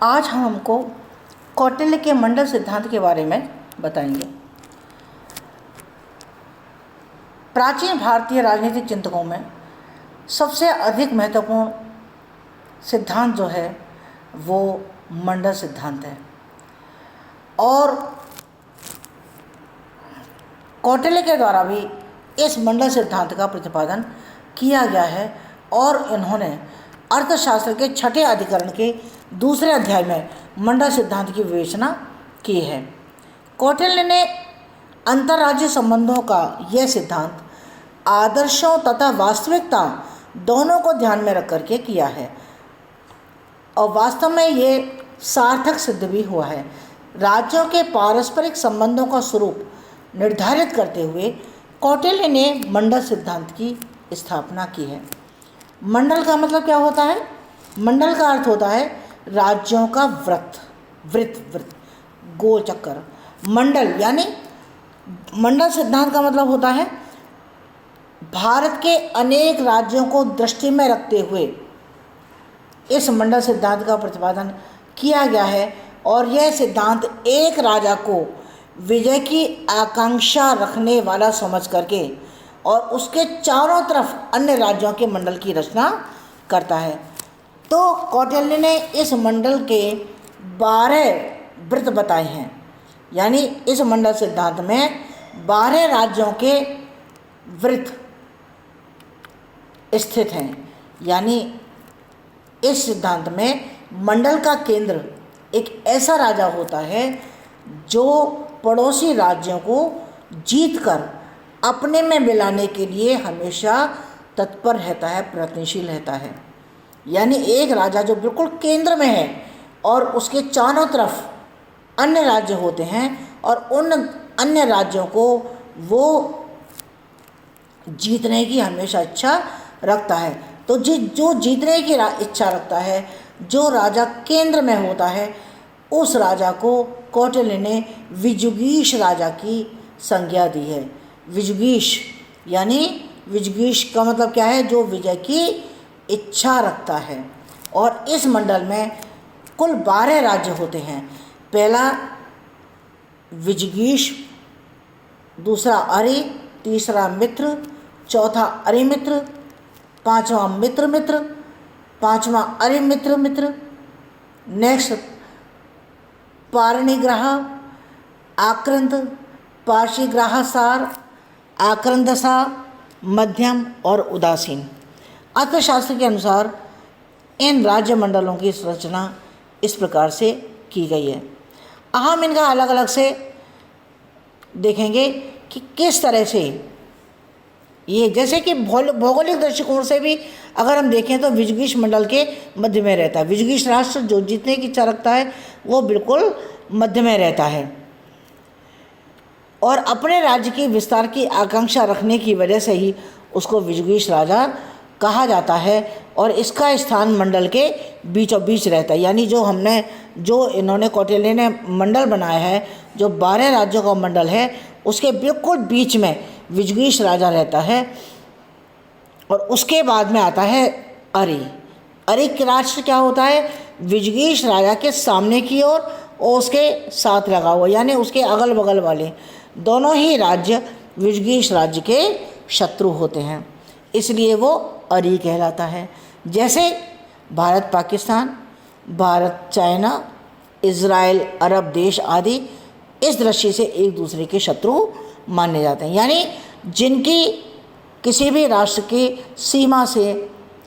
आज हम हमको कौटिल्य के मंडल सिद्धांत के बारे में बताएंगे। प्राचीन भारतीय राजनीतिक चिंतकों में सबसे अधिक महत्वपूर्ण सिद्धांत जो है वो मंडल सिद्धांत है और कौटिल्य के द्वारा भी इस मंडल सिद्धांत का प्रतिपादन किया गया है और इन्होंने अर्थशास्त्र के छठे अधिकरण के दूसरे अध्याय में मंडल सिद्धांत की विवेचना की है। कौटिल्य ने अंतर्राज्यीय संबंधों का यह सिद्धांत आदर्शों तथा वास्तविकता दोनों को ध्यान में रख करके किया है और वास्तव में ये सार्थक सिद्ध भी हुआ है। राज्यों के पारस्परिक संबंधों का स्वरूप निर्धारित करते हुए कौटिल्य ने मंडल सिद्धांत की स्थापना की है। मंडल का मतलब क्या होता है? मंडल का अर्थ होता है राज्यों का वृत्त गोल चक्कर। मंडल यानी मंडल सिद्धांत का मतलब होता है भारत के अनेक राज्यों को दृष्टि में रखते हुए इस मंडल सिद्धांत का प्रतिपादन किया गया है और यह सिद्धांत एक राजा को विजय की आकांक्षा रखने वाला समझ करके और उसके चारों तरफ अन्य राज्यों के मंडल की रचना करता है। तो कौटिल्य ने इस मंडल के 12 वृत्त बताए हैं, यानी इस मंडल सिद्धांत में 12 राज्यों के वृत्त स्थित हैं। यानी इस सिद्धांत में मंडल का केंद्र एक ऐसा राजा होता है जो पड़ोसी राज्यों को जीतकर अपने में मिलाने के लिए हमेशा तत्पर रहता है, प्रयत्नशील रहता है। यानी एक राजा जो बिल्कुल केंद्र में है और उसके चारों तरफ अन्य राज्य होते हैं और उन अन्य राज्यों को वो जीतने की हमेशा इच्छा रखता है। तो जो जीतने की इच्छा रखता है, जो राजा केंद्र में होता है, उस राजा को कौटिल्य ने विजुगीष राजा की संज्ञा दी है। विजुगीष यानी विजुगीष का मतलब क्या है? जो विजय की इच्छा रखता है। और इस मंडल में कुल 12 राज्य होते हैं। पहला विजुगीष, दूसरा अरि, तीसरा मित्र, चौथा अरिमित्र, पांचवा मित्र, पांचवा अरिमित्र, नेक्स्ट पारणिग्रह, आक्रंद, पार्शिग्राहसार, आक्रंदसा, मध्यम और उदासीन। अर्थशास्त्र के अनुसार इन राज्य मंडलों की संरचना इस प्रकार से की गई है। हम इनका अलग अलग से देखेंगे कि किस तरह से ये, जैसे कि भौगोलिक दृष्टिकोण से भी अगर हम देखें तो विजुगीष मंडल के मध्य में रहता है। विजुगीष राष्ट्र जो जीतने की इच्छा रखता है वो बिल्कुल मध्य में रहता है और अपने राज्य की विस्तार की आकांक्षा रखने की वजह से ही उसको विजुगीष राजा कहा जाता है और इसका स्थान मंडल के बीचों बीच रहता है। यानी जो इन्होंने कौटिल्य ने मंडल बनाया है, जो 12 राज्यों का मंडल है, उसके बिल्कुल बीच में विजुगीष राजा रहता है और उसके बाद में आता है अरि। अरि का राष्ट्र क्या होता है? विजुगीष राजा के सामने की ओर और उसके साथ लगा हुआ, यानी उसके अगल बगल वाले दोनों ही राज्य विजुगीष राज्य के शत्रु होते हैं, इसलिए वो अरि कहलाता है। जैसे भारत पाकिस्तान, भारत चाइना, इज़राइल अरब देश आदि इस दृष्टि से एक दूसरे के शत्रु माने जाते हैं। यानी जिनकी किसी भी राष्ट्र की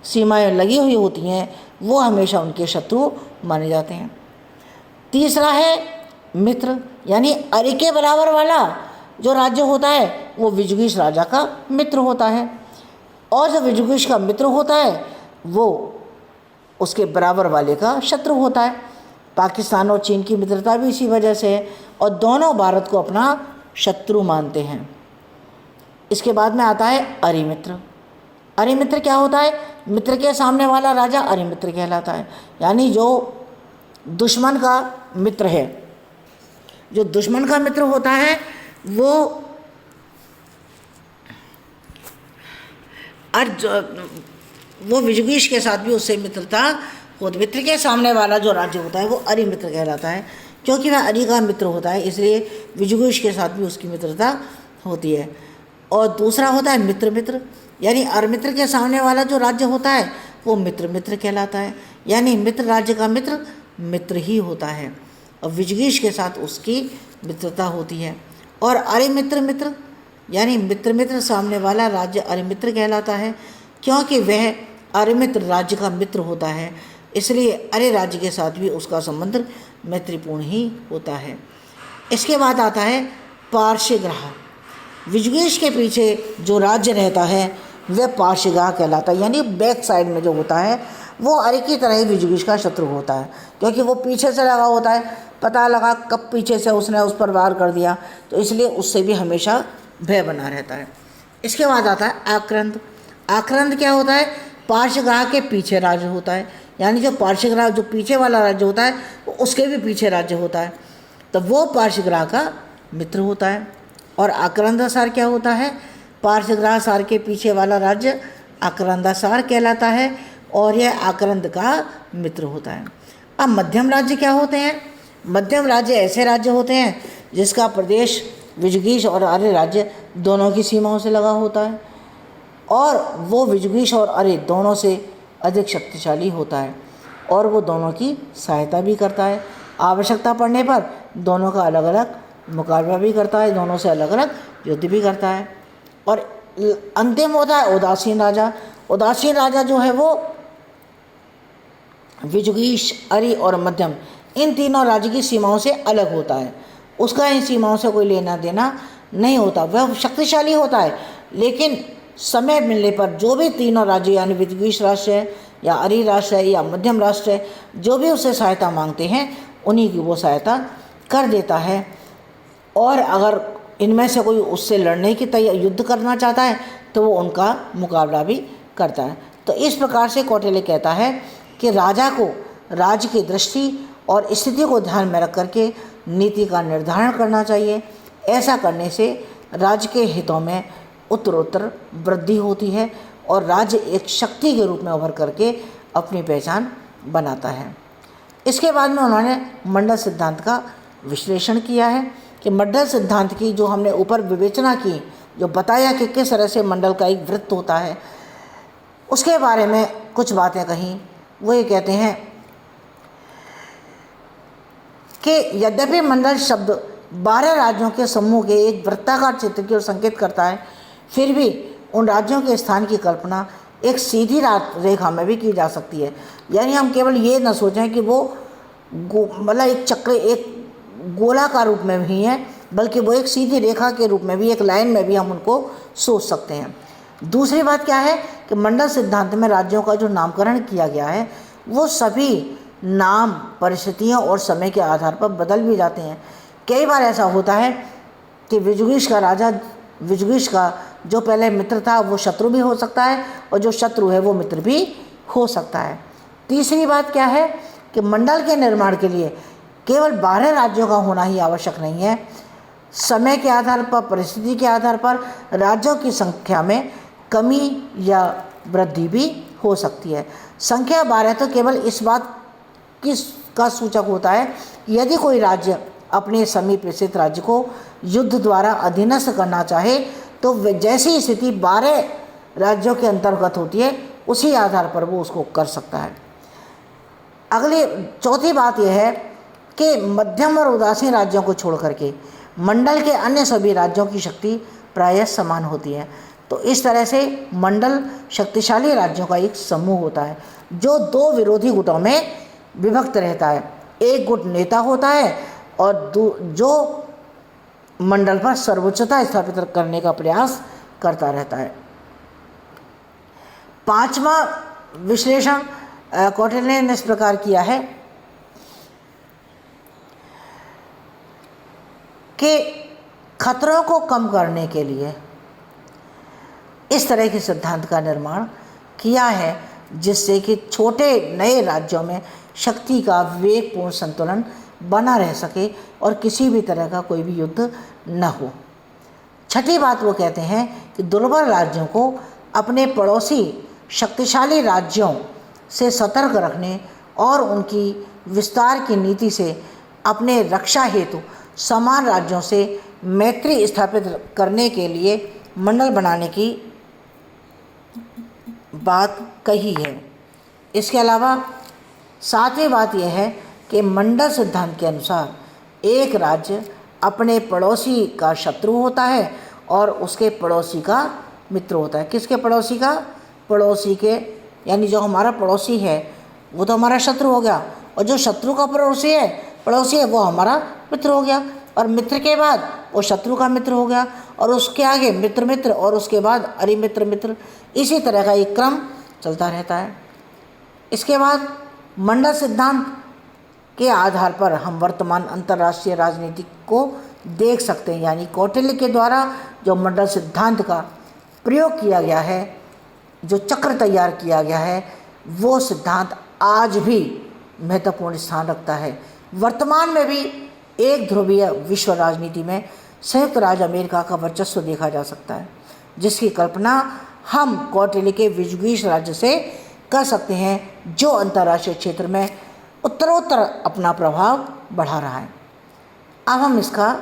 सीमाएं लगी हुई होती हैं वो हमेशा उनके शत्रु माने जाते हैं। तीसरा है मित्र, यानी अरि के बराबर वाला जो राज्य होता है वो विजुगीष राजा का मित्र होता है और जो विजुगीष का मित्र होता है वो उसके बराबर वाले का शत्रु होता है। पाकिस्तान और चीन की मित्रता भी इसी वजह से है और दोनों भारत को अपना शत्रु मानते हैं। इसके बाद में आता है अरिमित्र। अरिमित्र क्या होता है? मित्र के सामने वाला राजा अरिमित्र कहलाता है। यानी जो दुश्मन का मित्र है, जो दुश्मन का मित्र होता है वो विजुगीष के साथ भी उससे मित्रता उद्मित्र के सामने वाला जो राज्य होता है वो अरिमित्र कहलाता है, क्योंकि वह अरि का मित्र होता है, इसलिए विजुगुष के साथ भी उसकी मित्रता होती है। और दूसरा होता है मित्र मित्र, यानी अरिमित्र के सामने वाला जो राज्य होता है वो मित्र मित्र कहलाता है, यानी मित्र राज्य का मित्र मित्र ही होता है और विजुगुष के साथ उसकी मित्रता होती है। और अरिमित्र मित्र यानी मित्र मित्र सामने वाला राज्य अरिमित्र कहलाता है, क्योंकि वह अरिमित्र राज्य का मित्र होता है, इसलिए अरे राज्य के साथ भी उसका संबंध मैत्रीपूर्ण ही होता है। इसके बाद आता है पार्श्वग्रह। विजुगुष के पीछे जो राज्य रहता है वह पार्श्वग्रह कहलाता है, यानी बैक साइड में जो होता है वो अरे की तरह ही विजुगुष का शत्रु होता है, क्योंकि वो पीछे से लगा होता है, पता लगा कब पीछे से उसने उस पर वार कर दिया, तो इसलिए उससे भी हमेशा भय बना रहता है। इसके बाद आता है आक्रंद। आक्रंद क्या होता है? पार्श्वग्रह के पीछे राज्य होता है, यानी जो पार्श्वग्रह जो पीछे वाला राज्य होता है वो उसके भी पीछे राज्य होता है, तो वो पार्श्वग्रह का मित्र होता है। और आक्रंदासार क्या होता है? पार्श्वग्रह सार के पीछे वाला राज्य आक्रंदासार कहलाता है और यह आक्रंद का मित्र होता है। अब मध्यम राज्य क्या होते हैं? मध्यम राज्य ऐसे राज्य होते हैं जिसका प्रदेश विजुगुष और आर्य राज्य दोनों की सीमाओं से लगा होता है और वो विजुगुष और आर्य दोनों से अधिक शक्तिशाली होता है और वो दोनों की सहायता भी करता है। आवश्यकता पड़ने पर दोनों का अलग अलग मुकाबला भी करता है, दोनों से अलग अलग युद्ध भी करता है। और अंतिम होता है उदासीन राजा। उदासीन राजा जो है वो विजुगुष, आर्य और मध्यम इन तीनों राज्य की सीमाओं से अलग होता है, उसका इन सीमाओं से कोई लेना देना नहीं होता। वह शक्तिशाली होता है, लेकिन समय मिलने पर जो भी तीनों राज्य यानी विजुगुष राष्ट्र है या आर्य राष्ट्र है या मध्यम राष्ट्र है, जो भी उससे सहायता मांगते हैं उन्हीं की वो सहायता कर देता है। और अगर इनमें से कोई उससे लड़ने की तैयारी युद्ध करना चाहता है तो वो उनका मुकाबला भी करता है। तो इस प्रकार से कौटिल्य कहता है कि राजा को राज्य की दृष्टि और स्थिति को ध्यान में रख करके नीति का निर्धारण करना चाहिए। ऐसा करने से राज्य के हितों में उत्तरोत्तर वृद्धि होती है और राज्य एक शक्ति के रूप में उभर करके अपनी पहचान बनाता है। इसके बाद में उन्होंने मंडल सिद्धांत का विश्लेषण किया है कि मंडल सिद्धांत की जो हमने ऊपर विवेचना की, जो बताया कि किस तरह से मंडल का एक वृत्त होता है, उसके बारे में कुछ बातें कहीं। वो ये कहते हैं कि यद्यपि मंडल शब्द 12 राज्यों के समूह के एक वृत्ताकार चित्र की ओर संकेत करता है, फिर भी उन राज्यों के स्थान की कल्पना एक सीधी रेखा में भी की जा सकती है। यानी हम केवल ये न सोचें कि वो मतलब एक चक्र, एक गोलाकार रूप में भी है, बल्कि वो एक सीधी रेखा के रूप में भी, एक लाइन में भी हम उनको सोच सकते हैं। दूसरी बात क्या है कि मंडल सिद्धांत में राज्यों का जो नामकरण किया गया है वो सभी नाम परिस्थितियों और समय के आधार पर बदल भी जाते हैं। कई बार ऐसा होता है कि विजुगुष का राजा, विजुगुष का जो पहले मित्र था वो शत्रु भी हो सकता है और जो शत्रु है वो मित्र भी हो सकता है। तीसरी बात क्या है कि मंडल के निर्माण के लिए केवल 12 राज्यों का होना ही आवश्यक नहीं है। समय के आधार पर, परिस्थिति के आधार पर राज्यों की संख्या में कमी या वृद्धि भी हो सकती है। संख्या 12 तो केवल इस बात का सूचक होता है यदि कोई राज्य अपने समीप स्थित राज्य को युद्ध द्वारा अधीनस्थ करना चाहे तो जैसी स्थिति 12 राज्यों के अंतर्गत होती है उसी आधार पर वो उसको कर सकता है। अगली चौथी बात यह है कि मध्यम और उदासीन राज्यों को छोड़ करके मंडल के अन्य सभी राज्यों की शक्ति प्रायः समान होती है। तो इस तरह से मंडल शक्तिशाली राज्यों का एक समूह होता है जो 2 विरोधी गुटों में विभक्त रहता है। एक गुट नेता होता है और जो मंडल पर सर्वोच्चता स्थापित करने का प्रयास करता रहता है। 5वां विश्लेषण कौटिल्य ने इस प्रकार किया है कि खतरों को कम करने के लिए इस तरह के सिद्धांत का निर्माण किया है जिससे कि छोटे नए राज्यों में शक्ति का विवेकपूर्ण संतुलन बना रह सके और किसी भी तरह का कोई भी युद्ध न हो। छठी बात वो कहते हैं कि दुर्बल राज्यों को अपने पड़ोसी शक्तिशाली राज्यों से सतर्क रखने और उनकी विस्तार की नीति से अपने रक्षा हेतु समान राज्यों से मैत्री स्थापित करने के लिए मंडल बनाने की बात कही है। इसके अलावा सातवीं बात यह है कि मंडल सिद्धांत के अनुसार एक राज्य अपने पड़ोसी का शत्रु होता है और उसके पड़ोसी का मित्र होता है। किसके पड़ोसी का? पड़ोसी के, यानी जो हमारा पड़ोसी है वो तो हमारा शत्रु हो गया, और जो शत्रु का पड़ोसी है वो हमारा मित्र हो गया, और मित्र के बाद वो शत्रु का मित्र हो गया, और उसके आगे मित्र मित्र, और उसके बाद अरि मित्र मित्र। इसी तरह का एक क्रम चलता रहता है। इसके बाद मंडल सिद्धांत के आधार पर हम वर्तमान अंतर्राष्ट्रीय राजनीति को देख सकते हैं। यानी कौटिल्य के द्वारा जो मंडल सिद्धांत का प्रयोग किया गया है, जो चक्र तैयार किया गया है, वो सिद्धांत आज भी महत्वपूर्ण स्थान रखता है। वर्तमान में भी एक ध्रुवीय विश्व राजनीति में संयुक्त राज्य अमेरिका का वर्चस्व देखा जा सकता है, जिसकी कल्पना हम कौटिल्य के विजुगीष राज्य से कर सकते हैं, जो अंतर्राष्ट्रीय क्षेत्र में उत्तरोत्तर अपना प्रभाव बढ़ा रहा है। अब हम इसका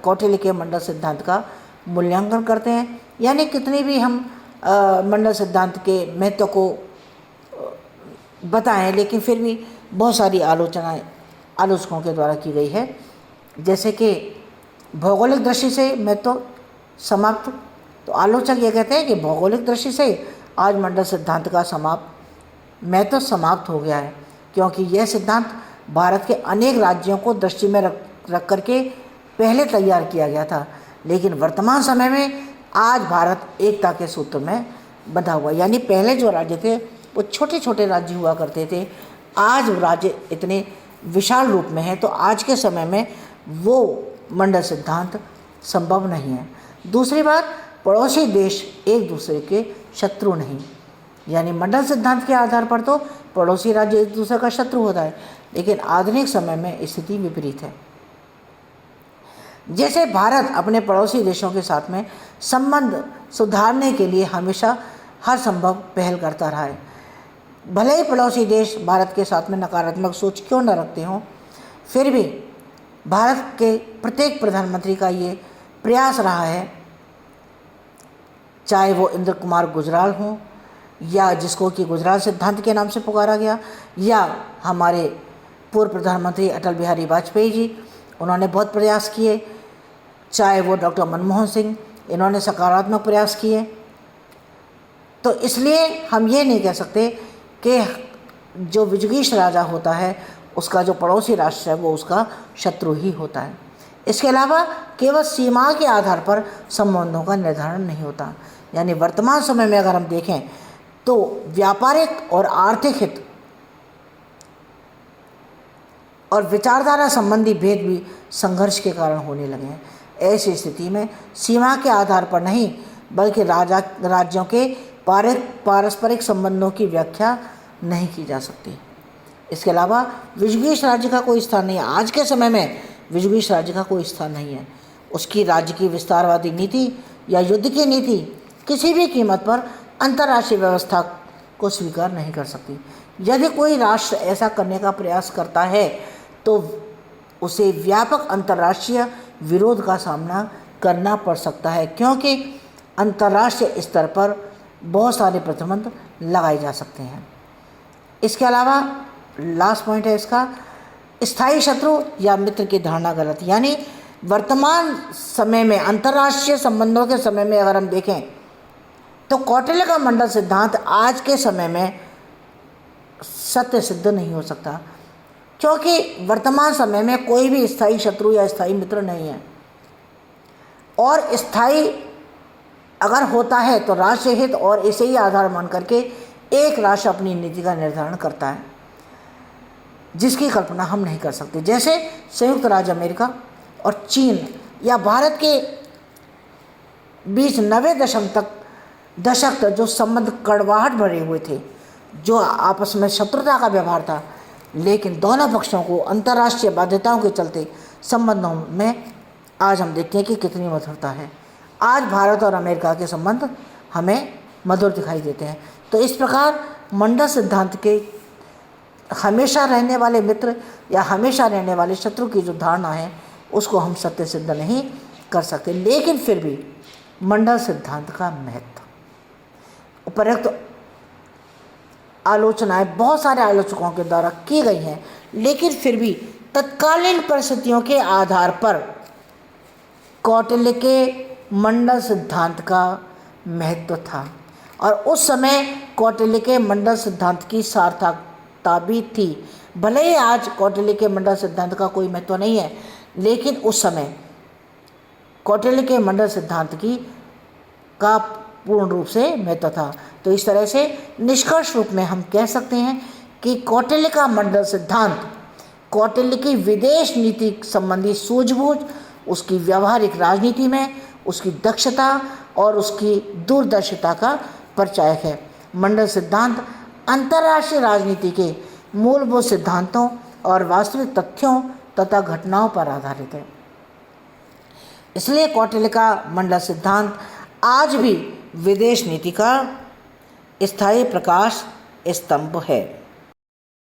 कौटिल्य के मंडल सिद्धांत का मूल्यांकन करते हैं। यानी कितनी भी हम मंडल सिद्धांत के महत्व को बताएं, लेकिन फिर भी बहुत सारी आलोचकों के द्वारा की गई है। जैसे कि भौगोलिक दृष्टि से महत्व समाप्त, तो आलोचक ये कहते हैं कि भौगोलिक दृष्टि से आज मंडल सिद्धांत का महत्व समाप्त हो गया है, क्योंकि यह सिद्धांत भारत के अनेक राज्यों को दृष्टि में रख करके पहले तैयार किया गया था, लेकिन वर्तमान समय में आज भारत एकता के सूत्र में बंधा हुआ। यानी पहले जो राज्य थे वो छोटे छोटे राज्य हुआ करते थे, आज राज्य इतने विशाल रूप में है, तो आज के समय में वो मंडल सिद्धांत संभव नहीं है। दूसरी बात, पड़ोसी देश एक दूसरे के शत्रु नहीं। यानी मंडल सिद्धांत के आधार पर तो पड़ोसी राज्य एक दूसरे का शत्रु होता है, लेकिन आधुनिक समय में स्थिति विपरीत है। जैसे भारत अपने पड़ोसी देशों के साथ में संबंध सुधारने के लिए हमेशा हर संभव पहल करता रहा है। भले ही पड़ोसी देश भारत के साथ में नकारात्मक सोच क्यों न रखते हों, फिर भी भारत के प्रत्येक प्रधानमंत्री का ये प्रयास रहा है, चाहे वो इंद्र कुमार गुजराल हों, या जिसको कि गुजराल सिद्धांत के नाम से पुकारा गया, या हमारे पूर्व प्रधानमंत्री अटल बिहारी वाजपेयी जी, उन्होंने बहुत प्रयास किए, चाहे वो डॉक्टर मनमोहन सिंह, इन्होंने सकारात्मक प्रयास किए। तो इसलिए हम ये नहीं कह सकते कि जो विजुगीष राजा होता है उसका जो पड़ोसी राष्ट्र है वो उसका शत्रु ही होता है। इसके अलावा केवल सीमा के आधार पर संबंधों का निर्धारण नहीं होता। यानी वर्तमान समय में अगर हम देखें तो व्यापारिक और आर्थिक हित और विचारधारा संबंधी भेद भी संघर्ष के कारण होने लगे हैं। ऐसी स्थिति में सीमा के आधार पर नहीं बल्कि राज्यों के पारस्परिक संबंधों की व्याख्या नहीं की जा सकती। इसके अलावा विजुगीष राज्य का कोई स्थान नहीं है। आज के समय में विजुगीष राज्य का कोई स्थान नहीं है। उसकी राज्य की विस्तारवादी नीति या युद्ध की नीति किसी भी कीमत पर अंतर्राष्ट्रीय व्यवस्था को स्वीकार नहीं कर सकती। यदि कोई राष्ट्र ऐसा करने का प्रयास करता है तो उसे व्यापक अंतर्राष्ट्रीय विरोध का सामना करना पड़ सकता है, क्योंकि अंतर्राष्ट्रीय स्तर पर बहुत सारे प्रतिबंध लगाए जा सकते हैं। इसके अलावा लास्ट पॉइंट है इसका, स्थायी शत्रु या मित्र की धारणा गलत। यानी वर्तमान समय में अंतर्राष्ट्रीय संबंधों के समय में अगर हम देखें तो कौटिल्य का मंडल सिद्धांत आज के समय में सत्य सिद्ध नहीं हो सकता, क्योंकि वर्तमान समय में कोई भी स्थायी शत्रु या स्थायी मित्र नहीं है। और स्थायी अगर होता है तो राष्ट्रीय हित और इसे ही आधार मान करके एक राष्ट्र अपनी नीति का निर्धारण करता है, जिसकी कल्पना हम नहीं कर सकते। जैसे संयुक्त राज्य अमेरिका और चीन या भारत के बीच 90 दशक तक जो संबंध कड़वाहट भरे हुए थे, जो आपस में शत्रुता का व्यवहार था, लेकिन दोनों पक्षों को अंतर्राष्ट्रीय बाध्यताओं के चलते संबंधों में आज हम देखते हैं कि कितनी मधुरता है। आज भारत और अमेरिका के संबंध हमें मधुर दिखाई देते हैं। तो इस प्रकार मंडल सिद्धांत के हमेशा रहने वाले मित्र या हमेशा रहने वाले शत्रु की जो धारणा है उसको हम सत्य सिद्ध नहीं कर सकते। लेकिन फिर भी मंडल सिद्धांत का महत्व, उपरोक्त आलोचनाएं बहुत सारे आलोचकों के द्वारा की गई हैं, लेकिन फिर भी तत्कालीन परिस्थितियों के आधार पर कौटिल्य के मंडल सिद्धांत का महत्व था और उस समय कौटिल्य के मंडल सिद्धांत की सार्थकता भी थी। भले ही आज कौटिल्य के मंडल सिद्धांत का कोई महत्व नहीं है, लेकिन उस समय कौटिल्य के मंडल सिद्धांत का पूर्ण रूप से महत्व था। तो इस तरह से निष्कर्ष रूप में हम कह सकते हैं कि कौटिल्य का मंडल सिद्धांत कौटिल्य की विदेश नीति संबंधी सूझबूझ, उसकी व्यावहारिक राजनीति में उसकी दक्षता और उसकी दूरदर्शिता का परिचायक है। मंडल सिद्धांत अंतर्राष्ट्रीय राजनीति के मूलभूत सिद्धांतों और वास्तविक तथ्यों तथा घटनाओं पर आधारित है। इसलिए कौटिल्य का मंडल सिद्धांत आज भी विदेश नीति का स्थायी प्रकाश स्तंभ है।